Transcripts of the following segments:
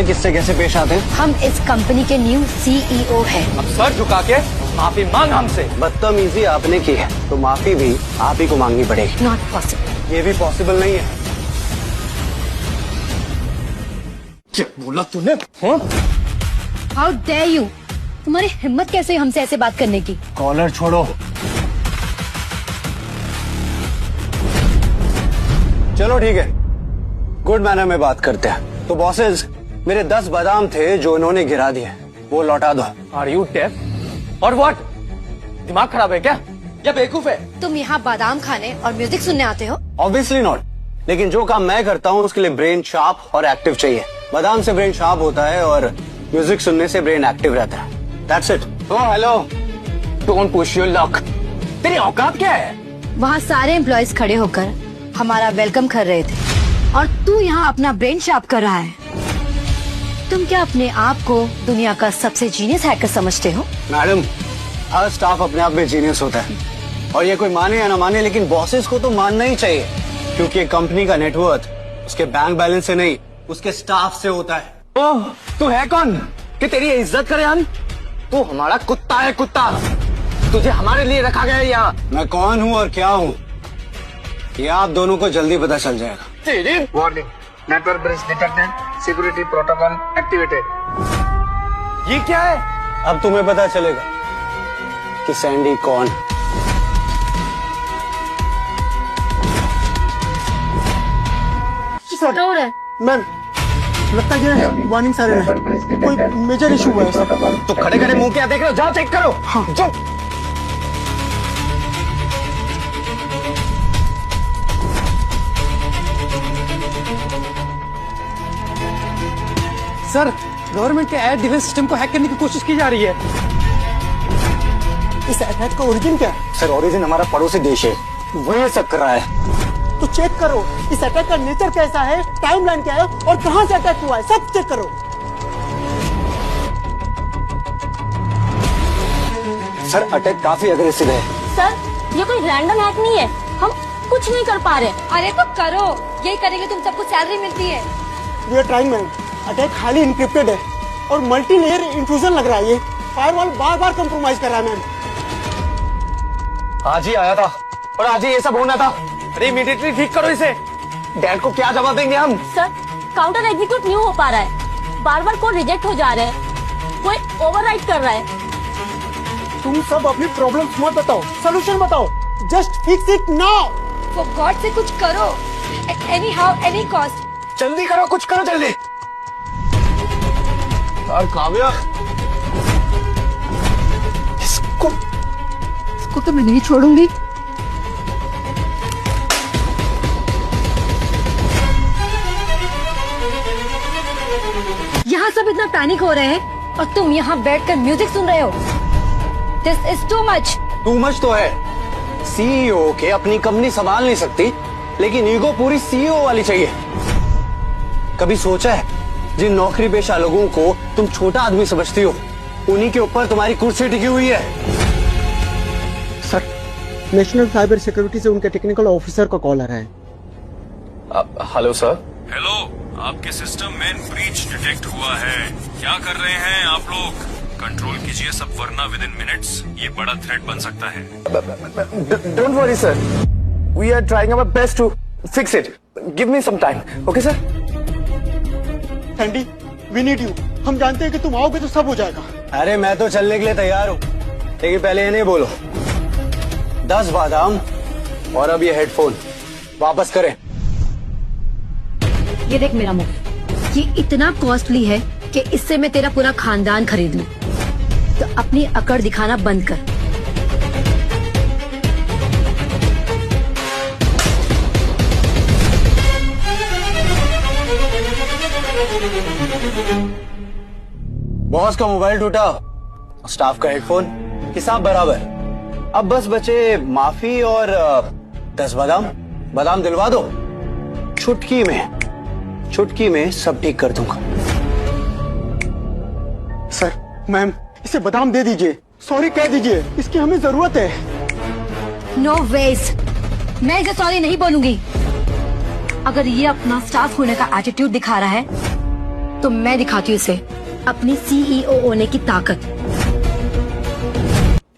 किससे कैसे पेश आते हैं? हम इस कंपनी के न्यू सीईओ हैं। अब सर झुका के माफी मांग हमसे। बदतमीजी आपने की है तो माफी भी आप ही को मांगनी पड़ेगी। Not possible. ये भी पॉसिबल नहीं है। क्या बोला तूने? हाउ डेयर यू, तुम्हारी हिम्मत कैसे हमसे ऐसे बात करने की? कॉलर छोड़ो। चलो ठीक है, गुड मैनर में बात करते हैं। तो बॉसेस, मेरे 10 बादाम थे जो इन्होंने गिरा दिए, वो लौटा दो। आर यू डेफ और व्हाट? दिमाग खराब है क्या या बेवकूफ है? तुम यहाँ बादाम खाने और म्यूजिक सुनने आते हो? ऑब्वियसली नॉट, लेकिन जो काम मैं करता हूँ उसके लिए ब्रेन शार्प और एक्टिव चाहिए। बादाम से ब्रेन शार्प होता है और म्यूजिक सुनने से ब्रेन एक्टिव रहता है। That's it. Oh hello, don't push your luck. तेरी औकात क्या है? वहाँ सारे एम्प्लॉयज खड़े होकर हमारा वेलकम कर रहे थे और तू यहाँ अपना ब्रेन शार्प कर रहा है। तुम क्या अपने आप को दुनिया का सबसे जीनियस हैकर समझते हो? मैडम, हर स्टाफ अपने आप में जीनियस होता है और ये कोई माने या ना माने, लेकिन बॉसेस को तो मानना ही चाहिए, क्योंकि कंपनी का नेटवर्थ उसके बैंक बैलेंस से नहीं, उसके स्टाफ से होता है। ओह, तू है कौन कि तेरी इज्जत करे हम? तू हमारा कुत्ता है, कुत्ता। तुझे हमारे लिए रखा गया है यहाँ। मैं कौन हूँ और क्या हूँ ये आप दोनों को जल्दी पता चल जाएगा। तेरी Warning. Network breach detected. Security protocol activated. ये क्या है? अब तुम्हें पता चलेगा कि सैंडी कौन। मैम, लगता है वार्निंग सारे में कोई मेजर इशू हुआ है सर। तो खड़े खड़े मुंह क्या देख रहे हो? जाओ चेक करो। हाँ। जाओ। सर, गवर्नमेंट के एयर डिफेंस सिस्टम को हैक करने की कोशिश की जा रही है। इस अटैक का ओरिजिन क्या है? सर, ओरिजिन हमारा पड़ोसी देश है, वही सब कर रहा है। तो चेक करो इस अटैक का नेचर कैसा है, टाइमलाइन क्या है और कहां से अटैक हुआ है, सब चेक करो। सर, अटैक काफी अग्रेसिव है। सर, ये कोई रैंडम हैक नहीं है, हम कुछ नहीं कर पा रहे। अरे तो करो, यही करेंगे तुम सबको सैलरी मिलती है। We are trying ma'am, attack highly encrypted है और मल्टी लेयर इंट्रूजन लग रहा है। ये फायरवॉल बार बार कंप्रोमाइज कर रहा है मैम। आज ही आया था और आज ही ये सब होना था। अरे इमीडिएटली ठीक करो इसे। डैड को क्या जवाब देंगे हम? सर, काउंटर एग्जीक्यूट नहीं हो पा रहा है, बार बार कोड रिजेक्ट हो जा रहा है, कोई ओवरराइट कर रहा है। तुम सब अपनी प्रॉब्लम्स मत बताओ, सोल्यूशन बताओ। Just fix it now. For God से कुछ करो, एनी हाउ एनी कॉस्ट। जल्दी करो, कुछ करो जल्दी। यार काव्या, इसको तो मैं नहीं छोड़ूंगी। यहाँ सब इतना पैनिक हो रहे हैं और तुम यहाँ बैठकर म्यूजिक सुन रहे हो। This is too much. Too much तो है। सीईओ के अपनी कंपनी संभाल नहीं सकती, लेकिन ईगो पूरी सीईओ वाली चाहिए। कभी सोचा है जिन नौकरी पेशा लोगों को तुम छोटा आदमी समझती हो, उन्हीं के ऊपर तुम्हारी कुर्सी टिकी हुई है। सर, नेशनल साइबर सिक्योरिटी से उनके टेक्निकल ऑफिसर का कॉल आ रहा है। Hello sir. हेलो, आपके सिस्टम में ब्रीच डिटेक्ट हुआ है। क्या कर रहे हैं आप लोग? कंट्रोल कीजिए सब, वरना विद इन मिनट्स ये बड़ा थ्रेट बन सकता है। Don't worry sir, we are trying our best to fix it. Give me some time, okay sir? Sandy, we need you. हम जानते हैं कि तुम आओगे तो सब हो जाएगा। अरे मैं तो चलने के लिए तैयार हूँ, लेकिन पहले इन्हें बोलो 10 बादाम और अब ये हेडफोन वापस करें। ये देख मेरा मुंह, ये इतना कॉस्टली है कि इससे मैं तेरा पूरा खानदान खरीद लूं। तो अपनी अकड़ दिखाना बंद कर। बॉस का मोबाइल टूटा, स्टाफ का हेडफोन, हिसाब बराबर। अब बस बचे माफी और 10 बादाम। बादाम दिलवा दो, चुटकी में सब ठीक कर दूंगा। सर, मैम, इसे बादाम दे दीजिए, सॉरी कह दीजिए, इसकी हमें जरूरत है। नो वेज, मैं इसे सॉरी नहीं बोलूंगी। अगर ये अपना स्टाफ होने का एटीट्यूड दिखा रहा है तो मैं दिखाती हूँ इसे अपनी CEO होने की ताकत।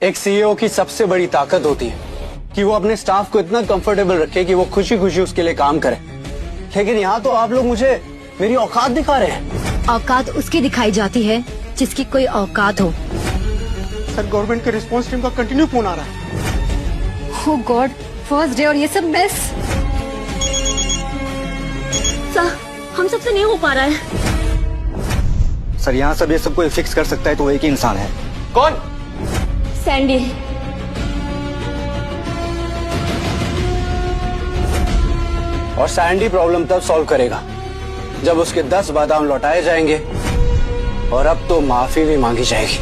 एक सीईओ की सबसे बड़ी ताकत होती है कि वो अपने स्टाफ को इतना कंफर्टेबल रखे कि वो खुशी खुशी उसके लिए काम करे। लेकिन यहाँ तो आप लोग मुझे मेरी औकात दिखा रहे हैं। औकात उसकी दिखाई जाती है जिसकी कोई औकात हो। सर गवर्नमेंट के रिस्पांस टीम का कंटिन्यू फोन आ रहा है। ओह गॉड, फर्स्ट डे और ये सब मिस। सर हम सबसे नहीं हो पा रहा है। सर यहाँ सब ये सब कोई फिक्स कर सकता है तो वो एक ही इंसान है। कौन? सैंडी। और सैंडी प्रॉब्लम तब सॉल्व करेगा जब उसके 10 बादाम लौटाए जाएंगे, और अब तो माफी भी मांगी जाएगी।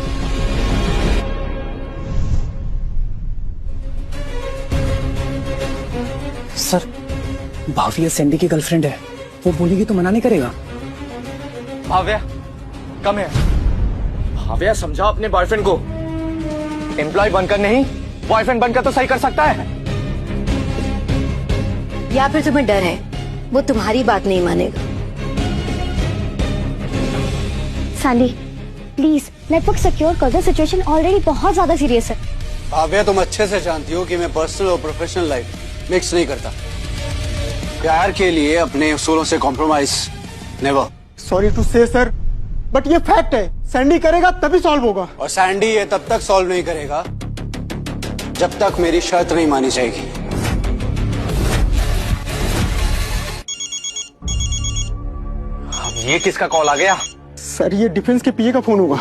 सर भाविया सैंडी की गर्लफ्रेंड है, वो बोलेगी तो मना नहीं करेगा। भाव्या कम है। भाव्या समझा अपने बॉयफ्रेंड को, एम्प्लॉय बनकर नहीं बॉयफ्रेंड बनकर तो सही कर सकता है। या फिर तुम्हें डर है वो तुम्हारी बात नहीं मानेगा। सैंडी प्लीज नेटवर्क सिक्योर कर दो, सिचुएशन ऑलरेडी बहुत ज्यादा सीरियस है। भाव्या, तुम अच्छे से जानती हो कि मैं पर्सनल और प्रोफेशनल लाइफ मिक्स नहीं करता। प्यार के लिए अपने उसूलों से कॉम्प्रोमाइज नेवर। सॉरी टू से सर, बट ये फैक्ट है, सैंडी करेगा तभी सॉल्व होगा। और सैंडी ये तब तक सॉल्व नहीं करेगा जब तक मेरी शर्त नहीं मानी जाएगी। अब ये किसका कॉल आ गया? सर ये डिफेंस के पीए का फोन होगा।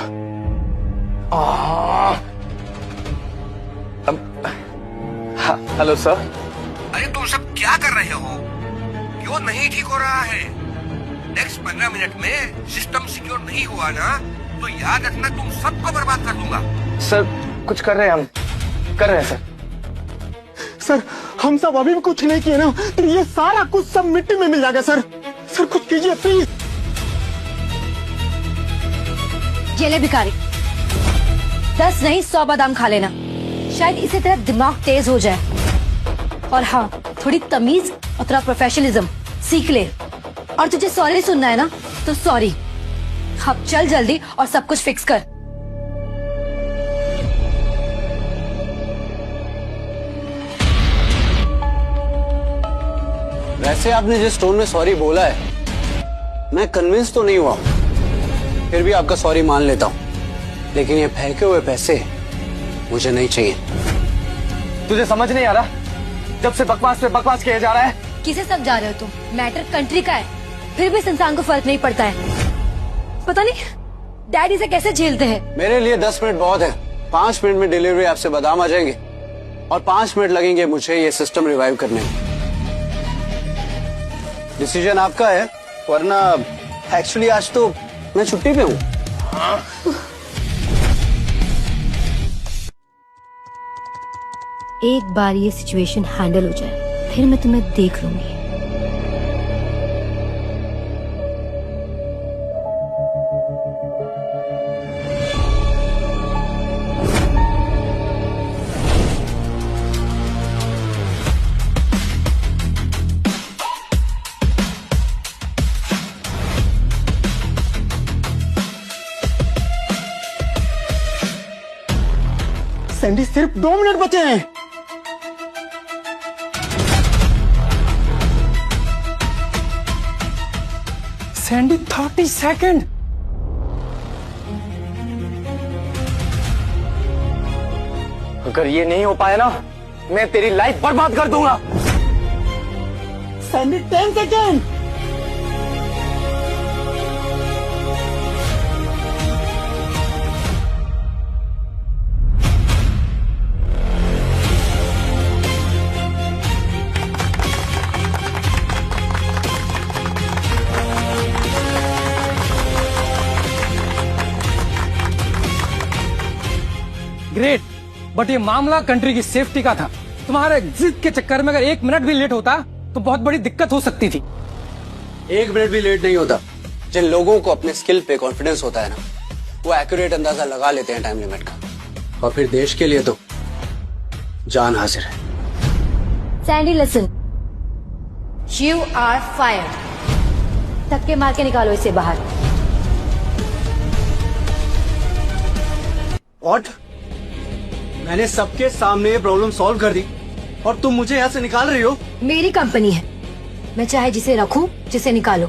Hello sir. अरे तुम सब क्या कर रहे हो? क्यों नहीं ठीक हो रहा है? नेक्स्ट 15 मिनट में सिस्टम सिक्योर नहीं हुआ ना तो याद रखना तुम सबको बर्बाद कर दूंगा। सर कुछ कर रहे हैं, हम कर रहे हैं सर। सर हम सब अभी भी कुछ नहीं किए ना तो ये सारा कुछ सब मिट्टी में मिल जाएगा। सर सर कुछ कीजिए प्लीज। ये ले भिखारी, 10 नहीं 100 बादाम खा लेना, शायद इसी तरह दिमाग तेज हो जाए। और हाँ, थोड़ी तमीज और थोड़ा प्रोफेशनलिज्म सीख ले। और तुझे सॉरी सुनना है ना तो सॉरी। अब चल जल्दी और सब कुछ फिक्स कर। वैसे आपने जिस टोन में सॉरी बोला है मैं कन्विंस तो नहीं हुआ, फिर भी आपका सॉरी मान लेता हूं। लेकिन ये फेंके हुए पैसे मुझे नहीं चाहिए। तुझे समझ नहीं आ रहा? जब से बकवास पे बकवास किया जा रहा है। किसे सब जा रहे हो तुम? मैटर कंट्री का है, फिर भी इस इंसान को फर्क नहीं पड़ता है। पता नहीं डैडी से कैसे झेलते हैं। मेरे लिए 10 मिनट बहुत है। 5 मिनट में डिलीवरी आपसे बादाम आ जाएंगे और 5 मिनट लगेंगे मुझे ये सिस्टम रिवाइव करने में। डिसीजन आपका है, वरना एक्चुअली आज तो मैं छुट्टी पे हूँ। एक बार ये सिचुएशन हैंडल हो जाए फिर मैं तुम्हें देख लूंगी। सैंडी सिर्फ 2 मिनट बचे हैं। Sandy 30 second. अगर ये नहीं हो पाया ना मैं तेरी लाइफ बर्बाद कर दूंगा। Sandy 10 second. ग्रेट, बट ये मामला कंट्री की सेफ्टी का था। तुम्हारे जिद के चक्कर में अगर 1 मिनट भी लेट होता तो बहुत बड़ी दिक्कत हो सकती थी। 1 मिनट भी लेट नहीं होता। जिन लोगों को अपने स्किल पे कॉन्फिडेंस होता है ना, वो एक्यूरेट अंदाजा लगा लेते हैं टाइम लिमिट का, और फिर देश के लिए तो जान हाजिर है। Sandy listen, you are fired. धक्के मार के निकालो इसे बाहर। व्हाट? मैंने सबके सामने ये प्रॉब्लम सॉल्व कर दी और तुम मुझे यहाँ से निकाल रही हो? मेरी कंपनी है, मैं चाहे जिसे रखूं जिसे निकालो।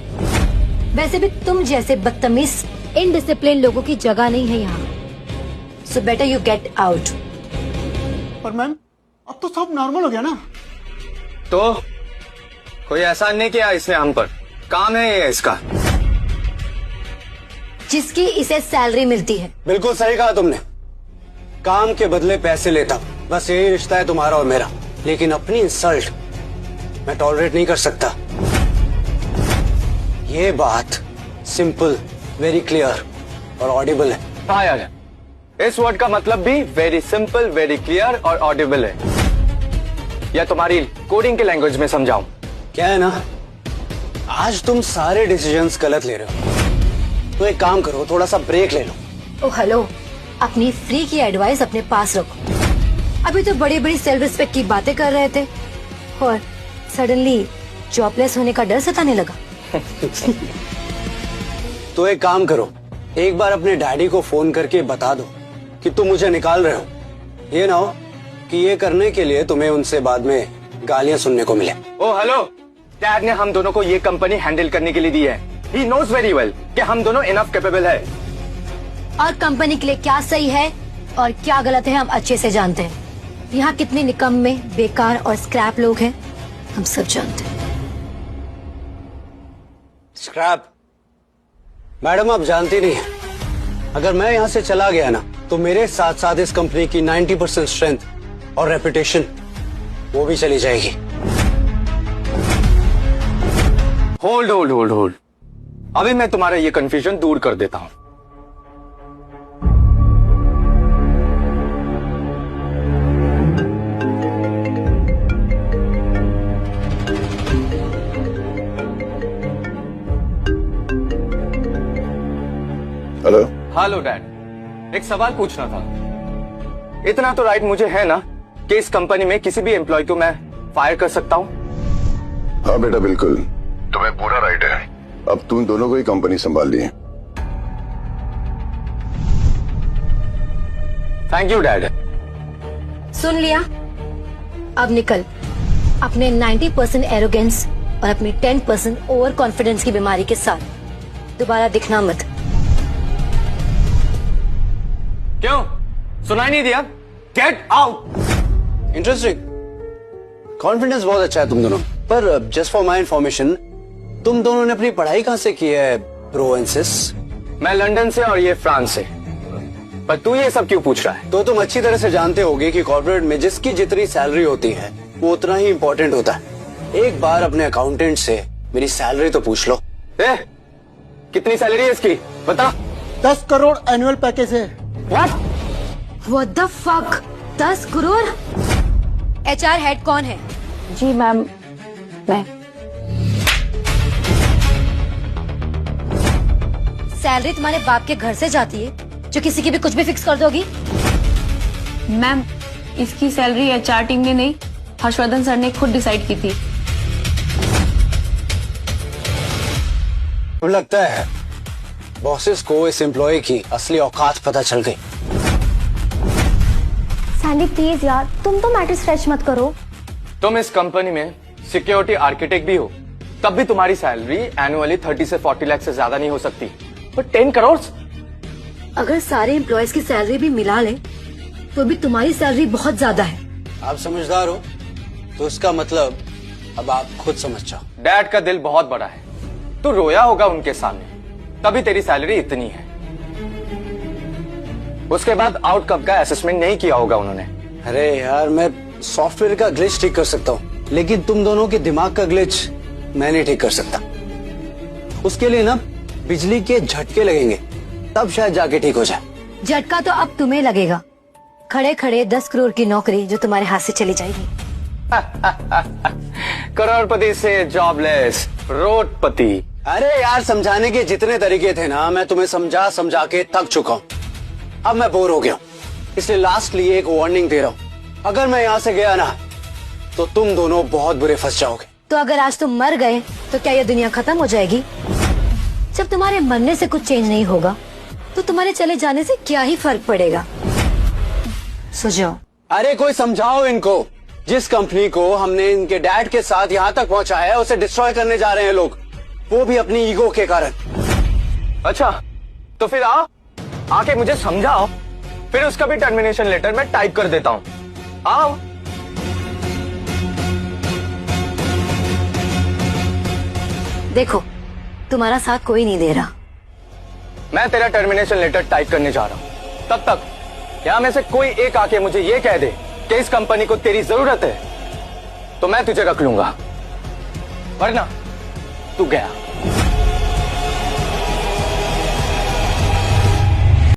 वैसे भी तुम जैसे बदतमीज इनडिसिप्लिन लोगों की जगह नहीं है यहाँ, so better you get out. पर मैम अब तो सब नॉर्मल हो गया ना? तो कोई एहसान नहीं किया इसने हम पर, काम है ये इसका। जिसकी इसे सैलरी मिलती है। बिल्कुल सही कहा तुमने, काम के बदले पैसे लेता, बस यही रिश्ता है तुम्हारा और मेरा। लेकिन अपनी इंसल्ट मैं टॉलरेट नहीं कर सकता। ये बात सिंपल, वेरी क्लियर और ऑडिबल है। हाँ यार, इस वर्ड का मतलब भी वेरी सिंपल, वेरी क्लियर और ऑडिबल है। या तुम्हारी कोडिंग के लैंग्वेज में समझाऊं? क्या है ना, आज तुम सारे डिसीजंस गलत ले रहे हो, तो एक काम करो, थोड़ा सा ब्रेक ले लो। ओ हेलो, अपनी फ्री की एडवाइस अपने पास रखो। अभी तो बड़ी बड़ी सेल्फ रिस्पेक्ट की बातें कर रहे थे और सडनली जॉबलेस होने का डर सताने लगा। तो एक काम करो, एक बार अपने डैडी को फोन करके बता दो कि तुम मुझे निकाल रहे हो। ये ना हो कि ये करने के लिए तुम्हें उनसे बाद में गालियां सुनने को मिले। ओ हेलो, डैड ने हम दोनों को ये कंपनी हैंडल करने के लिए दी है। ही नोज वेरी वेल कि हम दोनों इनफ कैपेबल है। और कंपनी के लिए क्या सही है और क्या गलत है हम अच्छे से जानते हैं। यहाँ कितने निकम्मे, बेकार और स्क्रैप लोग हैं हम सब जानते हैं। स्क्रैप? मैडम आप जानती नहीं है, अगर मैं यहाँ से चला गया ना तो मेरे साथ साथ इस कंपनी की 90% स्ट्रेंथ और रेपुटेशन वो भी चली जाएगी। होल्ड होल्ड होल्ड होल्ड, अभी मैं तुम्हारा ये कंफ्यूजन दूर कर देता हूँ। हेलो हेलो डैड, एक सवाल पूछना था। इतना तो राइट मुझे है ना कि इस कंपनी में किसी भी एम्प्लॉय को मैं फायर कर सकता हूँ? हाँ बेटा बिल्कुल, तुम्हें पूरा राइट है। अब तुम दोनों को ही कंपनी संभाल ली है। Thank you dad. सुन लिया, अब निकल अपने 90% एरोगेंस और अपनी 10% ओवर कॉन्फिडेंस की बीमारी के साथ दोबारा दिखना मत। क्यों, सुनाई नहीं दिया? Get out. इंटरेस्टिंग, कॉन्फिडेंस बहुत अच्छा है तुम दोनों, पर जस्ट फॉर माई इन्फॉर्मेशन, तुम दोनों ने अपनी पढ़ाई कहाँ से की है प्रोवेंसिस? मैं लंदन से और ये फ्रांस से। पर तू ये सब क्यों पूछ रहा है? तो तुम अच्छी तरह से जानते होगे कि कॉर्पोरेट में जिसकी जितनी सैलरी होती है वो उतना ही इम्पोर्टेंट होता है। एक बार अपने अकाउंटेंट से मेरी सैलरी तो पूछ लो। कितनी सैलरी है इसकी बता। 10 करोड़ एनुअल पैकेज है। What the fuck? 10 crore? HR head कौन है? जी मैम, मैं। सैलरी तुम्हारे बाप के घर से जाती है जो किसी की भी कुछ भी फिक्स कर दोगी? मैम, इसकी सैलरी HR टीम ने नहीं, हर्षवर्धन सर ने खुद डिसाइड की थी। लगता है बॉसेस को इस एम्प्लॉय की असली औकात पता चल गई। सैंडी प्लीज यार, तुम तो मैटर स्ट्रेच मत करो। तुम इस कंपनी में सिक्योरिटी आर्किटेक्ट भी हो, तब भी तुम्हारी सैलरी एनुअली 30 से 40 लाख से ज्यादा नहीं हो सकती। पर 10 करोड़? अगर सारे एम्प्लॉयज की सैलरी भी मिला ले तो भी तुम्हारी सैलरी बहुत ज्यादा है। आप समझदार हो तो इसका मतलब अब आप खुद समझ जाओ। डैड का दिल बहुत बड़ा है, तू रोया होगा उनके सामने, तभी तेरी सैलरी इतनी है। उसके बाद आउटकम का असेसमेंट नहीं किया होगा उन्होंने। अरे यार, मैं सॉफ्टवेयर का ग्लिच ठीक कर सकता हूँ, लेकिन तुम दोनों के दिमाग का ग्लिच मैं नहीं ठीक कर सकता। उसके लिए ना बिजली के झटके लगेंगे, तब शायद जाके ठीक हो जाए। झटका तो अब तुम्हें लगेगा। खड़े खड़े 10 करोड़ की नौकरी जो तुम्हारे हाथ से चली जाएगी। करोड़पति से जॉबलेस रोडपति। अरे यार, समझाने के जितने तरीके थे ना, मैं तुम्हें समझा समझा के थक चुका हूँ। अब मैं बोर हो गया हूँ, इसलिए लास्टली एक वार्निंग दे रहा हूँ। अगर मैं यहाँ से गया ना तो तुम दोनों बहुत बुरे फंस जाओगे। तो अगर आज तुम मर गए तो क्या ये दुनिया खत्म हो जाएगी? जब तुम्हारे मरने से कुछ चेंज नहीं होगा तो तुम्हारे चले जाने से क्या ही फर्क पड़ेगा? सो जाओ। अरे कोई समझाओ इनको। जिस कंपनी को हमने इनके डैड के साथ यहाँ तक पहुंचाया है उसे डिस्ट्रॉय करने जा रहे हैं लोग, वो भी अपनी ईगो के कारण। अच्छा तो फिर आओ, आके मुझे समझाओ, फिर उसका भी टर्मिनेशन लेटर मैं टाइप कर देता हूँ। आओ। देखो तुम्हारा साथ कोई नहीं दे रहा। मैं तेरा टर्मिनेशन लेटर टाइप करने जा रहा हूँ। तब तक यहाँ में से कोई एक आके मुझे ये कह दे कि इस कंपनी को तेरी जरूरत है, तो मैं तुझे रख लूंगा, वरना तू गया।